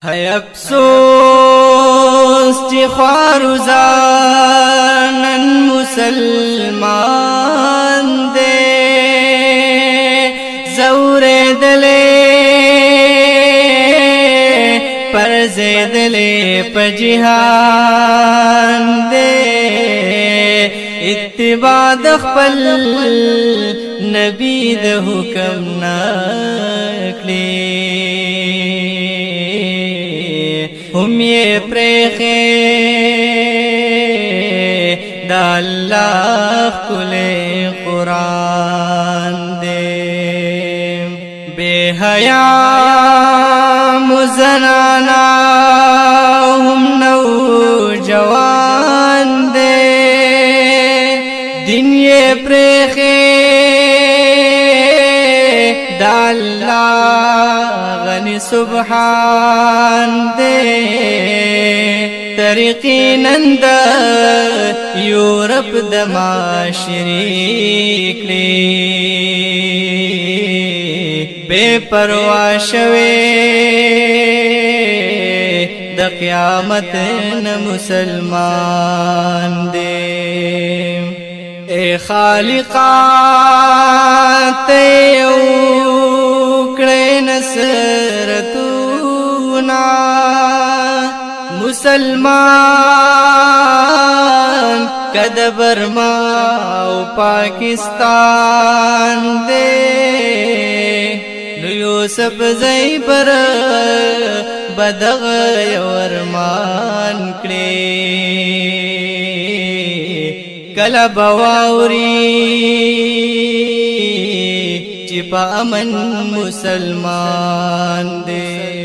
ہے افسوس چی خوارو زانن مسلمان دے زور دلے پر زیدلے پا جہان دے اتباع دخپل نبی د حکم نکلی هم یہ پریخے دا اللہ کل قرآن دے بے حیا مزنانا هم نوجوان دے دن یہ پریخے دا اللہ غنی سبحان دے طریقی نند یورپ دما شریک لی بے پروا شوے دا قیامت ن مسلمان دے اے خالقا تیو کڑے نصرتونا مسلمان کد برما و پاکستان دے نو یوسف زیبر بدغ یورمان کڑے کلا بواوری چی پا امن مسلمان دے